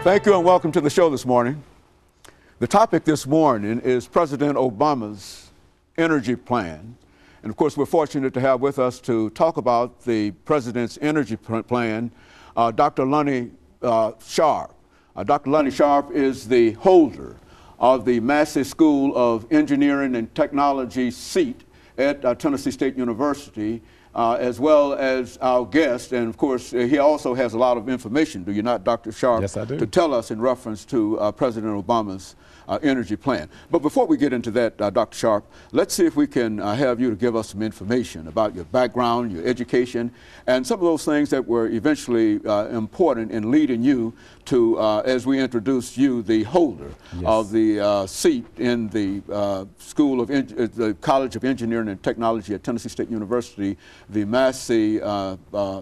Thank you and welcome to the show this morning. The topic this morning is President Obama's energy plan. And of course, we're fortunate to have with us to talk about the President's energy plan, Dr. LSharpe. Dr. LSharpe is the holder of the Massey School of Engineering and Technology seat at Tennessee State University, as well as our guest. And of course, he also has a lot of information, do you not, Dr. Sharpe? Yes, I do. To tell us in reference to President Obama's energy plan. But before we get into that, Dr. Sharpe, let's see if we can have you to give us some information about your background, your education, and some of those things that were eventually important in leading you to, as we introduced you, the holder of the seat in the the College of Engineering and Technology at Tennessee State University, the Massey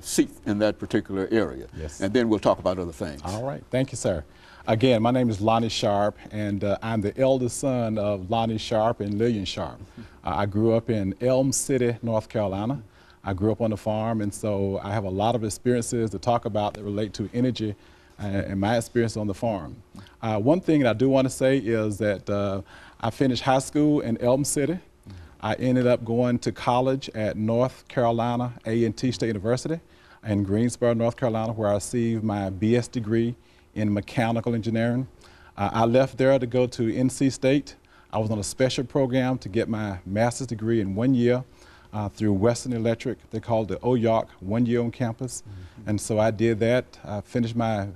seat in that particular area. Yes. And then we'll talk about other things. All right. Thank you, sir. Again, my name is LSharpe, and I'm the eldest son of LSharpe and Lillian Sharpe. I grew up in Elm City, North Carolina. I grew up on the farm, and so I have a lot of experiences to talk about that relate to energy and my experience on the farm. One thing that I do want to say is that I finished high school in Elm City. I ended up going to college at North Carolina A&T State University in Greensboro, North Carolina, where I received my BS degree in mechanical engineering. I left there to go to NC State. I was on a special program to get my master's degree in 1 year through Western Electric. They called it OYOC, 1 year on campus. And so I did that. I finished my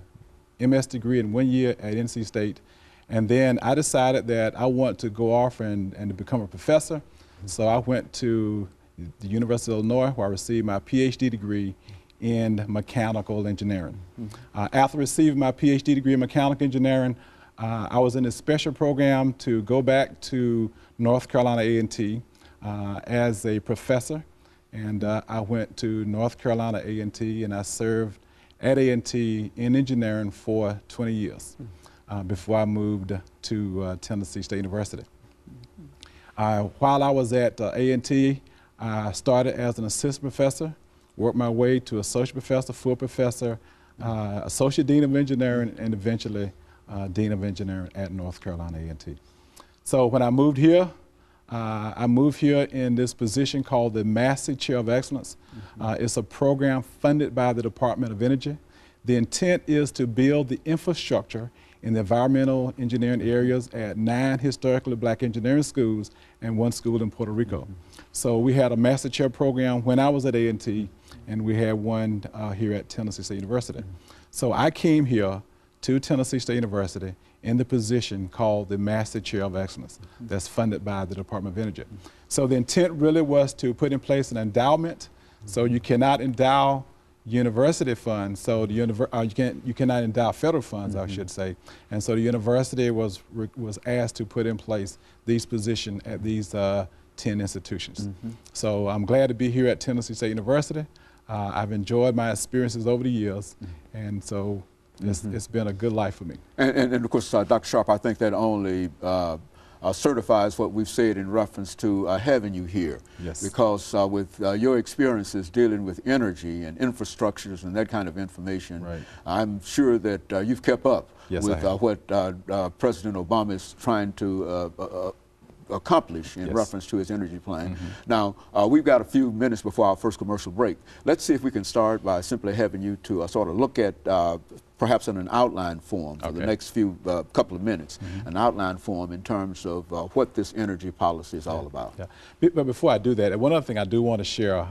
MS degree in 1 year at NC State. And then I decided that I want to go off and become a professor. So I went to the University of Illinois, where I received my PhD degree in mechanical engineering. After receiving my PhD degree in mechanical engineering, I was in a special program to go back to North Carolina A&T as a professor. And I went to North Carolina A&T, and I served at A&T in engineering for 20 years before I moved to Tennessee State University. While I was at A&T, I started as an assistant professor, worked my way to associate professor, full professor, associate dean of engineering, and eventually dean of engineering at North Carolina A&T. So when I moved here in this position called the Massey Chair of Excellence. It's a program funded by the Department of Energy. The intent is to build the infrastructure in the environmental engineering areas at 9 historically black engineering schools and 1 school in Puerto Rico. So we had a Master Chair program when I was at A&T, and we had one here at Tennessee State University. So I came here to Tennessee State University in the position called the Master Chair of Excellence that's funded by the Department of Energy. So the intent really was to put in place an endowment. So you cannot endow university funds, so the you cannot endow federal funds, I should say. And so the university was asked to put in place these positions at these 10 institutions. So I'm glad to be here at Tennessee State University. I've enjoyed my experiences over the years, and so it's been a good life for me. And of course, Dr. Sharpe, I think that only certifies what we've said in reference to having you here. Yes. Because with your experiences dealing with energy and infrastructures and that kind of information, I'm sure that you've kept up with what President Obama is trying to accomplish in reference to his energy plan. Now, we've got a few minutes before our first commercial break. Let's see if we can start by simply having you to sort of look at perhaps in an outline form for the next few couple of minutes, an outline form in terms of what this energy policy is all about. But before I do that, one other thing I do want to share,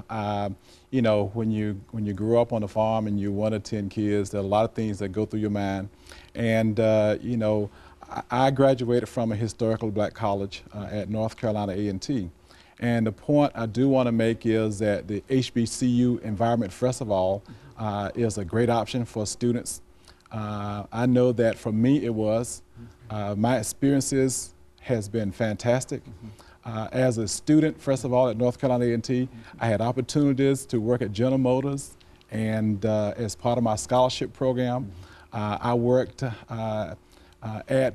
you know, when you grew up on the farm and you're 1 of 10 kids, there are a lot of things that go through your mind. And, you know, I graduated from a historical black college at North Carolina A&T. And the point I do want to make is that the HBCU environment, first of all, is a great option for students. I know that for me it was. My experiences has been fantastic. As a student, first of all, at North Carolina A&T, I had opportunities to work at General Motors, and as part of my scholarship program, I worked at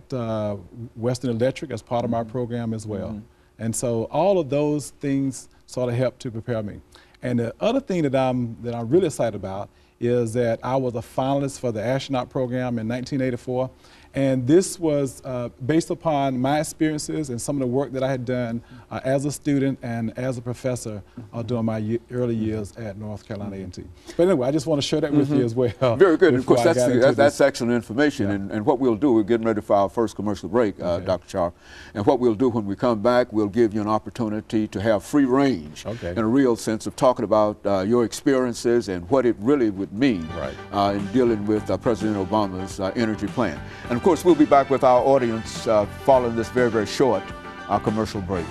Western Electric as part of my program as well. And so all of those things sort of helped to prepare me. And the other thing that I'm really excited about is that I was a finalist for the astronaut program in 1984. And this was based upon my experiences and some of the work that I had done as a student and as a professor during my early years at North Carolina A&T. But anyway, I just want to share that with you as well. Very good. Of course, that's excellent information. Yeah. And what we'll do, we're getting ready for our first commercial break, Dr. Sharp. And what we'll do when we come back, we'll give you an opportunity to have free range in a real sense of talking about your experiences and what it really would mean in dealing with President Obama's energy plan. And of course, we'll be back with our audience following this very, very short commercial break.